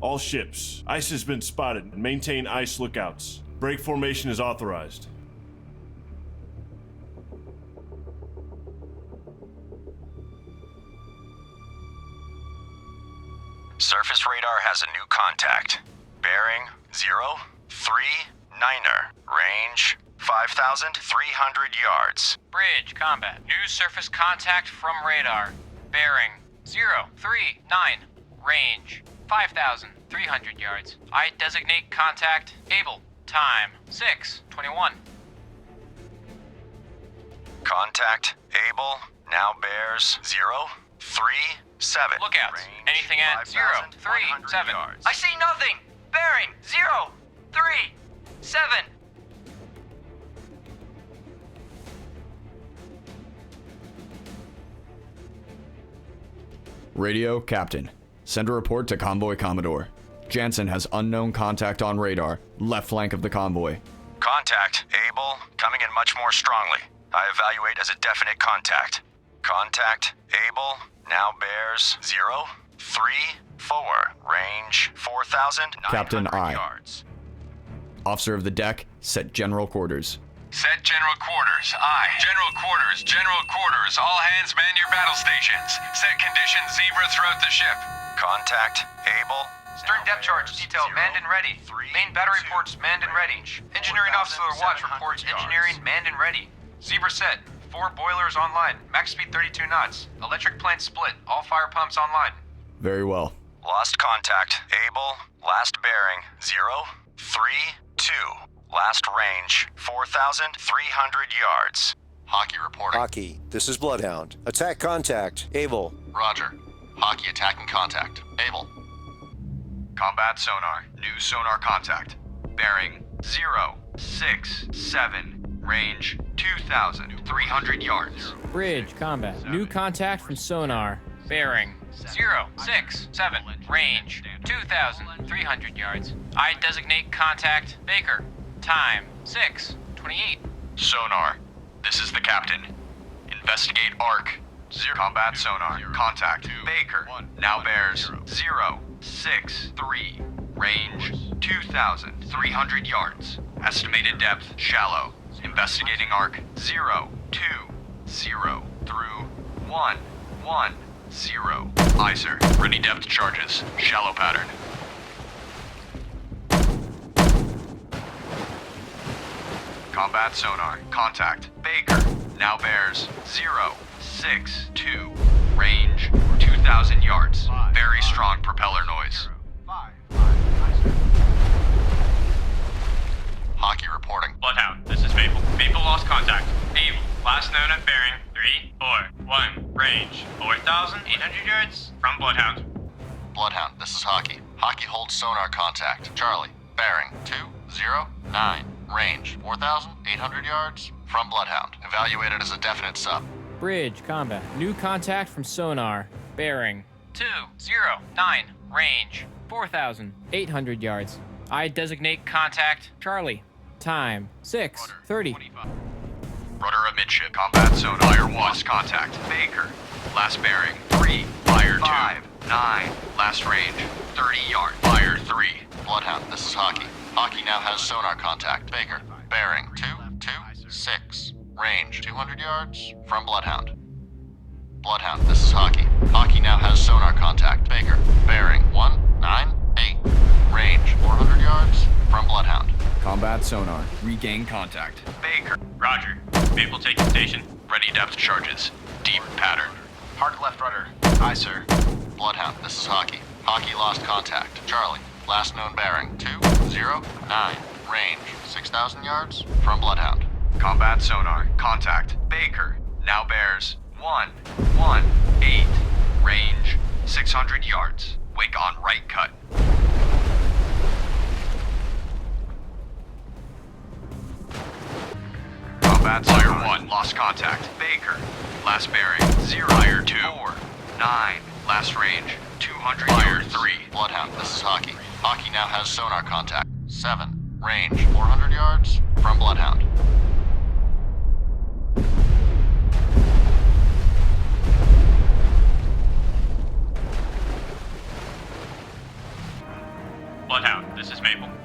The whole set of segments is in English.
All ships. Ice has been spotted. Maintain ice lookouts. Break formation is authorized. Surface radar has a new contact. Bearing 039er. Range 5,300 yards. Bridge, combat. New surface contact from radar. Bearing 039. Range 5,300 yards. I designate contact able. Time 6:21. Contact able now bears 037. Lookouts. Range Anything at 037. yards. I see nothing. Bearing 037. Radio, Captain. Send a report to Convoy Commodore. Jansen has unknown contact on radar, left flank of the convoy. Contact able, coming in much more strongly. I evaluate as a definite contact. Contact able now bears 034. Range 4,900 Captain I. yards. Officer of the deck, set general quarters. Set general quarters. Aye. General quarters. General quarters. All hands man your battle stations. Set conditions zebra throughout the ship. Contact able. Stern depth charge detail manned and ready. Main battery ports manned and ready. Engineering officer watch reports engineering manned and ready. Zebra set. 4 boilers online. Max speed 32 knots. Electric plant split. All fire pumps online. Very well. Lost contact. Able. Last bearing 032. Last range 4,300 yards. Hockey reporting. Hockey, this is Bloodhound. Attack contact. Able. Roger. Hockey attacking contact. Able. Combat sonar. New sonar contact. Bearing 067. Range 2,300 yards. Bridge, combat. New contact from sonar. Bearing 067. Range 2,300 yards. I designate contact Baker. Time 6:28. Sonar. This is the captain. Investigate ARC. Combat sonar. Contact Baker. Now bears 063. Range 2,300 yards. Estimated depth shallow. Investigating ARC 020 through 110. ICER. Ready depth charges. Shallow pattern. Combat sonar. Contact Baker. Now bears 062. Range 2,000 yards. Very strong propeller noise. Hockey reporting. Bloodhound, this is Maple. Maple lost contact. Able. Last known at bearing 341. Range 4,800 yards from Bloodhound. Bloodhound, this is Hockey. Hockey holds sonar contact. Charlie. Bearing 209. Range 4,800 yards from Bloodhound. Evaluated as a definite sub. Bridge, combat. New contact from sonar. Bearing 209. Range 4,800 yards. I designate contact Charlie. Time 6:30. Rudder amidship. Combat sonar. Fire 1. Lost contact. Baker. Last bearing 3. Fire 2. 9. Last range 30 yards. Fire 3. Bloodhound, this is Hockey. Hockey now has sonar contact. Baker. Bearing 226. Range 200 yards from Bloodhound. Bloodhound, this is Hockey. Hockey now has sonar contact. Baker. Bearing 198. Range 400 yards from Bloodhound. Combat sonar. Regain contact. Baker. Roger. Maple taking station. Ready depth charges. Deep pattern. Hard left rudder. Aye, sir. Bloodhound, this is Hockey. Hockey lost contact. Charlie. Last known bearing 209. Range 6,000 yards from Bloodhound. Combat sonar. Contact. Baker. Now bears 118. Range 600 yards. Wake on right cut. Combat Fire 1. Lost contact. Baker. Last bearing 0. Fire 2. 4. 9. Last range 200 Fire yards. 3. Bloodhound, this is Hockey. Hockey now has sonar contact. 7. Range 400 yards from Bloodhound.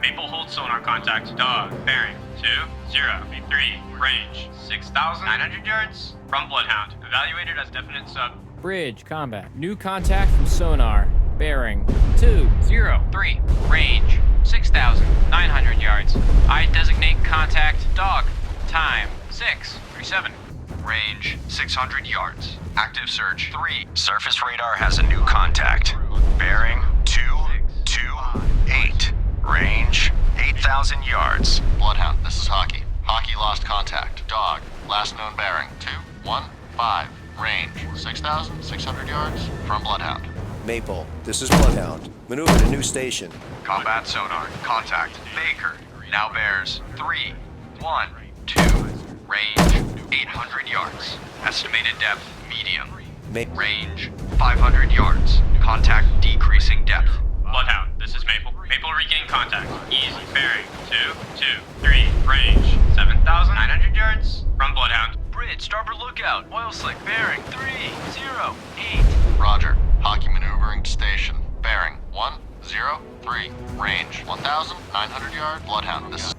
Maple hold sonar contact. Dog. Bearing 2083. Range 6,900 yards. From Bloodhound. Evaluated as definite sub. Bridge, combat. New contact from sonar. Bearing 203. Range 6,900 yards. I designate contact. Dog. Time 637. Range 600 yards. Active search 3. Surface radar has a new contact. Bearing 228. Range 8,000 yards. Bloodhound, this is Hockey. Hockey lost contact. Dog, last known bearing 215. Range 6,600 yards from Bloodhound. Maple, this is Bloodhound. Maneuver to new station. Combat sonar. Contact. Baker. Now bears 312. Range 800 yards. Estimated depth medium. Range 500 yards. Contact decreasing depth. Bloodhound, this is Maple. Maple regain contact. Easy. Bearing 223. Range 7,900 yards. From Bloodhound. Bridge, starboard lookout. Oil slick bearing 308. Roger. Hockey maneuvering to station. Bearing 103. Range 1,900 yards. Bloodhound, this is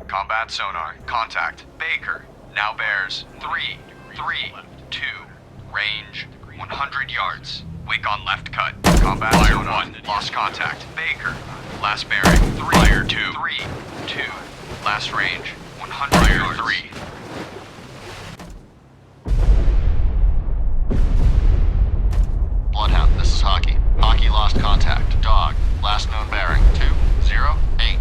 Combat sonar. Contact. Baker. Now bears 332. Range 100 yards. Wake on left cut. Combat Fire sonar. 1. Lost contact. Baker. Last bearing 332. Last range 100 yards. 3. Bloodhound, this is Hockey. Hockey lost contact. Dog, last known bearing 208.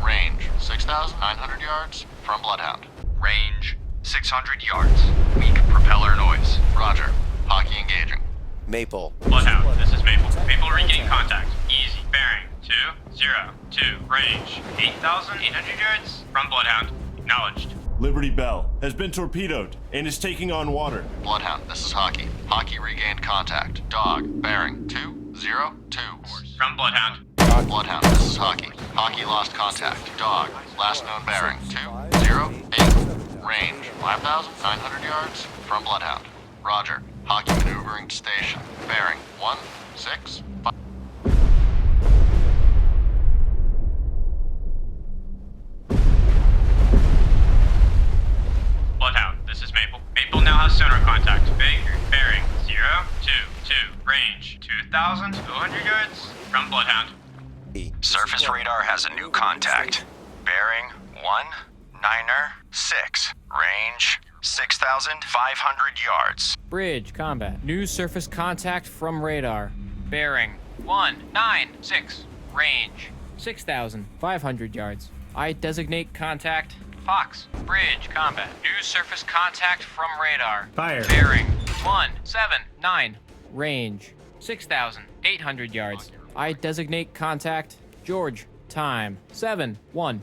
Range 6,900 yards from Bloodhound. Range 600 yards. Weak propeller noise. Roger. Hockey engaging. Maple. Bloodhound, this is Maple. Maple regain contact. Easy. Bearing 202. Range 8,800 yards. From Bloodhound. Acknowledged. Liberty Bell has been torpedoed and is taking on water. Bloodhound, this is Hockey. Hockey regained contact. Dog, bearing 202. From Bloodhound. Bloodhound, this is Hockey. Hockey lost contact. Dog, last known bearing 208. Range 5,900 yards from Bloodhound. Roger. Hockey maneuvering to station. Bearing 165. Bloodhound, this is Maple. Maple now has sonar contact. Baker. Bearing 022. Range 2,200 yards. From Bloodhound. Surface radar has a new contact. Bearing 196. Range 6,500 yards. Bridge, combat. New surface contact from radar. Bearing 196. Range 6,500 yards. I designate contact. Fox. Bridge, combat. New surface contact from radar. Fire. Bearing 179. Range 6,800 yards. I designate contact. George. Time 7-1.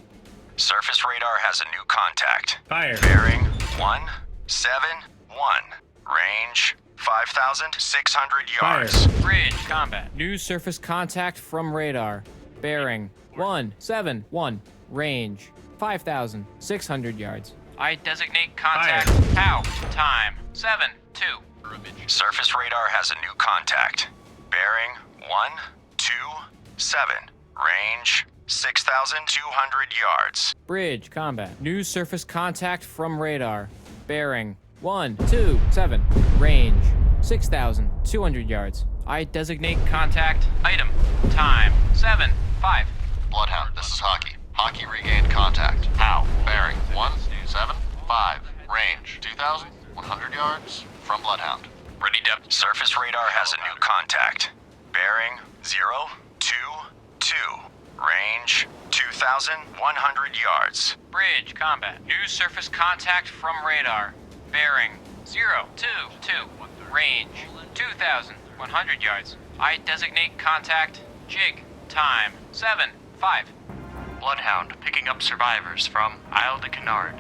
Surface radar has a new contact. Fire. Bearing 171. Range 5,600 yards. Bridge, combat. New surface contact from radar. Bearing 171. Range 5,600 yards. I designate contact. Pow. Time 7-2. Surface radar has a new contact. Bearing 127. Range 6,200 yards. Bridge, combat. New surface contact from radar. Bearing 127. Range 6,200 yards. I designate contact. Item. Time 7-5. Bloodhound, this is Hockey. Hockey regained contact. How? Bearing 175. Range 2,100 yards from Bloodhound. Ready depth. Surface radar has a new contact. Bearing 022. Range 2,100 yards. Bridge, combat. New surface contact from radar. Bearing 022. Range 2,100 yards. I designate contact. Jig. Time 7-5. Bloodhound picking up survivors from Isle de Canard.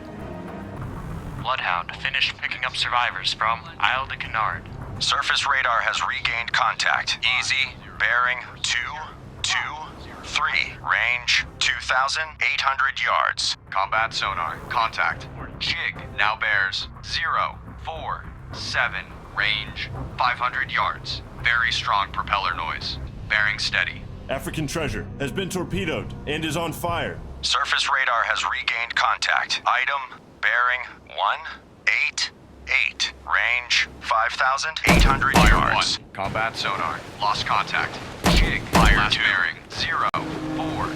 Bloodhound finished picking up survivors from Isle de Canard. Surface radar has regained contact. Easy. Bearing 223. Range 2,800 yards. Combat sonar. Contact. Jig now bears 047. Range 500 yards. Very strong propeller noise. Bearing steady. African treasure has been torpedoed and is on fire. Surface radar has regained contact. Item, bearing 188. Range 5,800 Fire yards. 1. Combat sonar. Lost contact. Jig. Fire last 2. Bearing 0, 4,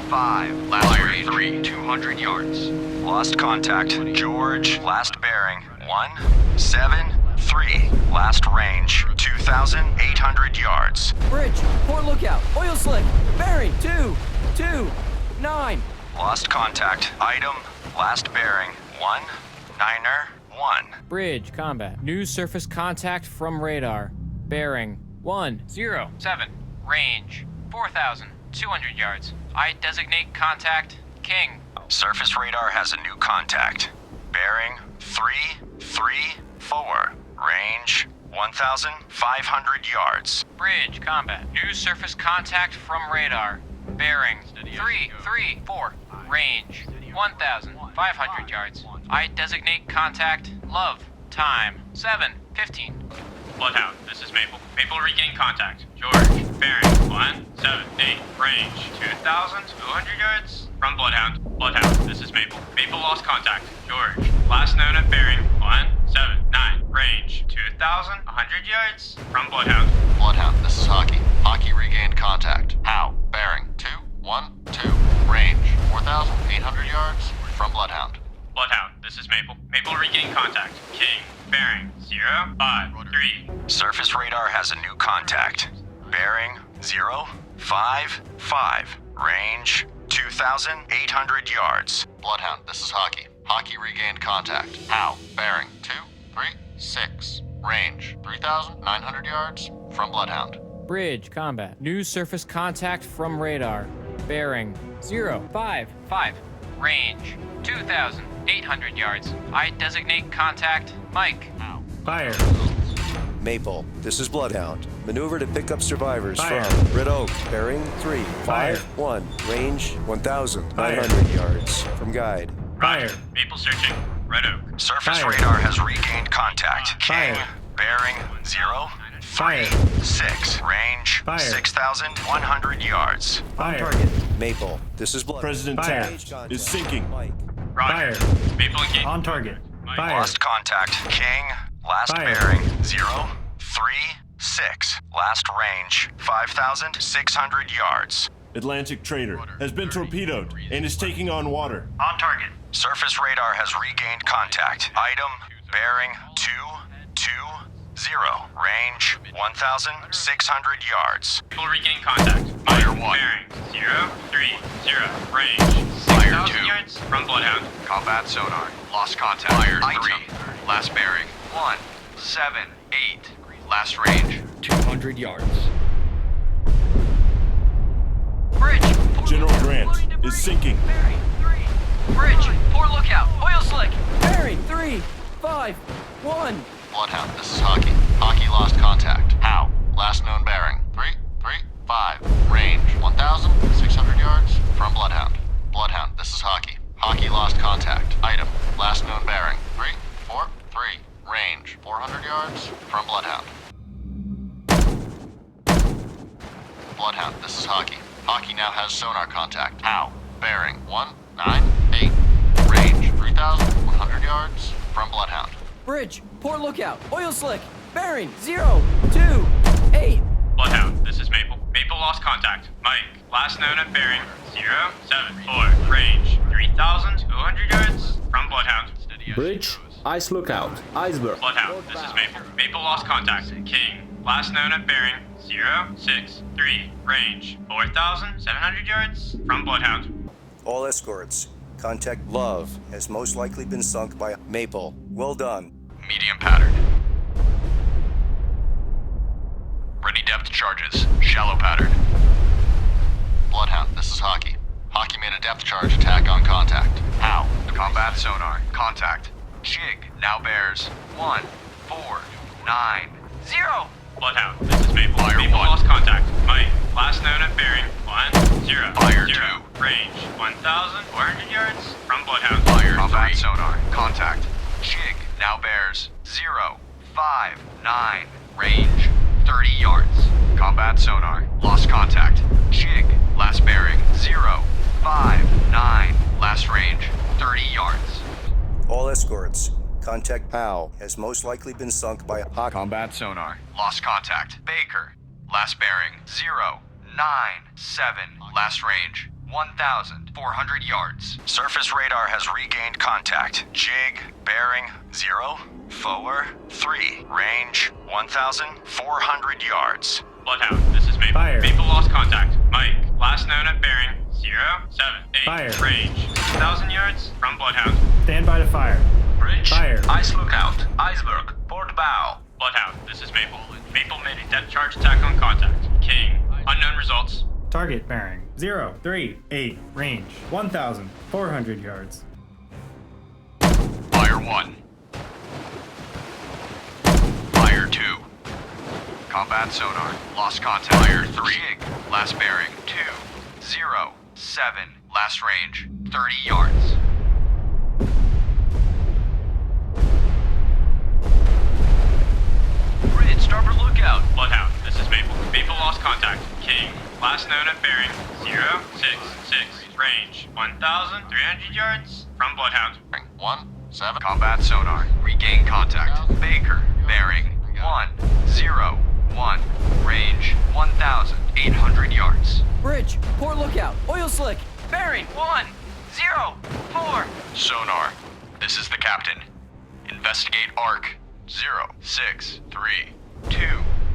5. Last fire range 3, 200 yards. Lost contact. George. Last bearing 173. Last range 2,800 yards. Bridge, port lookout, oil slick, bearing 229. Lost contact. Item, last bearing 191. Bridge, combat. New surface contact from radar. Bearing 107. Range 4,200 yards. I designate contact King. Surface radar has a new contact. Bearing 334. Range 1,500 yards. Bridge, combat. New surface contact from radar. Bearing 334. Range 1,500 yards. I designate contact Love. Time 7:15. Bloodhound, this is Maple. Maple regain contact. George, bearing 178. Range 2,200 yards from Bloodhound. Bloodhound, this is Maple. Maple lost contact. George, last known at bearing 179. Range 2,100 yards from Bloodhound. Bloodhound, this is Hockey. Hockey regained contact. How? Bearing 212. Range 4,800 yards from Bloodhound. Bloodhound, this is Maple. Maple regain contact. King, bearing 053. Surface radar has a new contact. Bearing 055. Range 2,800 yards. Bloodhound, this is Hockey. Hockey regained contact. How? Bearing 236. Range 3,900 yards from Bloodhound. Bridge, combat. New surface contact from radar. Bearing 055. Range 2,800 yards. I designate contact Mike. Fire. Maple, this is Bloodhound. Maneuver to pick up survivors Fire. from Red Oak, bearing 351. Range 1,900 yards from Guide. Fire. Maple searching. Red Oak. Surface Fire. radar has regained contact. King, Fire. bearing Fire. 036. Range Fire. 6,100 yards. Fire. Maple, this is Bloodhound. President Fire. Taft is sinking. Mike. Roger. Fire. Maple engaged. On target. Fire. Lost contact. King, last Fire. bearing 036. Last range 5,600 yards. Atlantic trader has been torpedoed and is taking on water. On target. Surface radar has regained contact. Item, bearing 220. Range 1,600 yards. Maple regain contact. Fire Mike, 1. bearing 030. Range Fire 6,000 2. yards from Bloodhound. Combat sonar. Lost contact. Fire 3. Last bearing 178. Last range 200 yards. Bridge. General Grant is sinking. Bearing 3. Bridge. Port lookout. Oil slick. Bearing 351. Bloodhound, this is Hockey. Hockey lost contact. How? Last known bearing 335. Range 1,600 yards from Bloodhound. Bloodhound, this is Hockey. Hockey lost contact. Item, last known bearing 343. Range 400 yards from Bloodhound. Bloodhound, this is Hockey. Hockey now has sonar contact. How? Bearing 198. Range 3,100 yards from Bloodhound. Bridge. Port lookout. Oil slick. Bearing 028. Bloodhound, this is Maple. Maple lost contact. Mike, last known at bearing 074. Range 3,200 yards from Bloodhound. Bridge. Ice lookout. Icebergs. Bloodhound, this is Maple. Maple lost contact. King, last known at bearing 063. Range 4,700 yards from Bloodhound. All escorts, contact Love has most likely been sunk by Maple. Well done. Medium pattern. Ready depth charges. Shallow pattern. Bloodhound, this is Hockey. Hockey made a depth charge attack on contact. How? Combat sonar. Contact. Jig now bears 149. 0. Bloodhound, this is Maple. Fire Maple 1. lost contact. Mike, last known at bearing 100. Fire 2. Range 1,400 yards from Bloodhound. Fire combat 3. Sonar. Contact. Jig now bears 059. Range 30 yards. Combat sonar. Lost contact. Jig. Last bearing. 0, 5, 9. Last range. 30 yards. All escorts, contact POW has most likely been sunk by a hockey. Combat sonar. Lost contact. Baker. Last bearing. 0, 9, 7. Last range. 1,400 yards. Surface radar has regained contact. Jig. Bearing. 0, 4, 3. Range. 1,400 yards. Bloodhound, this is Maple. Fire. Maple lost contact. Mike, last known at bearing 0, 7, 8. Fire. Range 1,000 yards from Bloodhound. Stand by to fire. Bridge. Fire. Ice lookout. Iceberg. Port bow. Bloodhound, this is Maple. Maple made a depth charge attack on contact. King. Unknown results. Target bearing 0, 3, 8. Range 1,400 yards. Fire 1. Fire 2. Combat sonar. Lost contact. Fire 3. Jig. Last bearing. 2, 0, 7. Last range. 30 yards. Bridge, starboard lookout. Bloodhound, this is Maple. Maple lost contact. King. Last known at bearing 0, 6, 6. Range 1,300 yards from Bloodhound. 1, 7. Combat sonar. Regain contact. Baker. Bearing. 1, 0, 1. Range 1,800 yards. Bridge, port lookout, oil slick, bearing 1, 0, 4. Sonar. This is the captain. Investigate arc. 0, 6, 3, 2,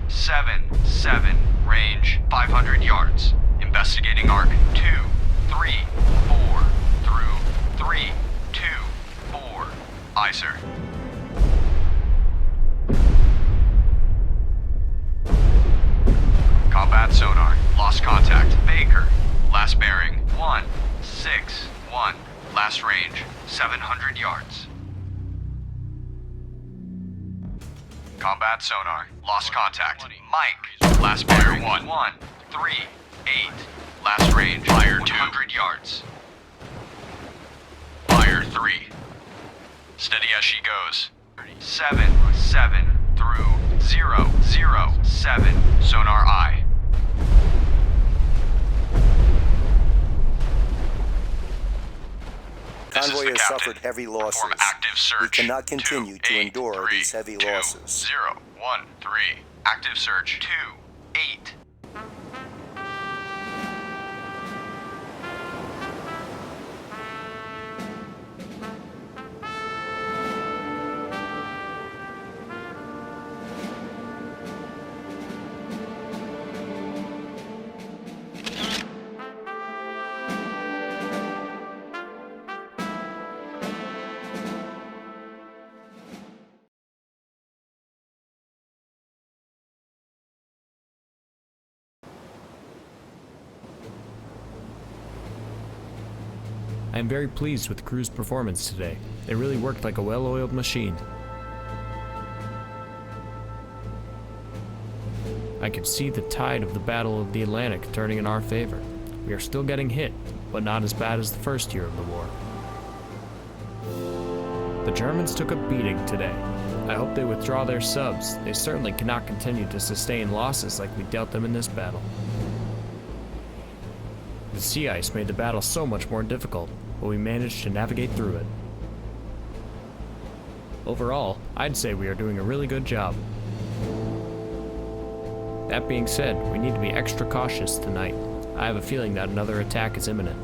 7, 7. Range 500 yards. Investigating arc. 2, 3, 4. Through 3, 2, 4. Icer. Combat sonar. Lost contact. Baker. Last bearing. 1, 6, 1. Last range. 700 yards. Combat sonar. Lost contact. Mike. Last bearing. 1, 3, 8. Last range. Fire 2. 100 yards. Fire 3. Steady as she goes. 7, 7. Through 0, 0, 7. Sonar eye. This is Convoy the has captain. suffered heavy losses. Perform active search. We cannot continue 2, to 8, endure 3, these heavy 2, losses. 0, 1, 3. Active search. 2, 8. I am very pleased with the crew's performance today. They really worked like a well-oiled machine. I could see the tide of the Battle of the Atlantic turning in our favor. We are still getting hit, but not as bad as the first year of the war. The Germans took a beating today. I hope they withdraw their subs. They certainly cannot continue to sustain losses like we dealt them in this battle. The sea ice made the battle so much more difficult, but we managed to navigate through it. Overall, I'd say we are doing a really good job. That being said, we need to be extra cautious tonight. I have a feeling that another attack is imminent.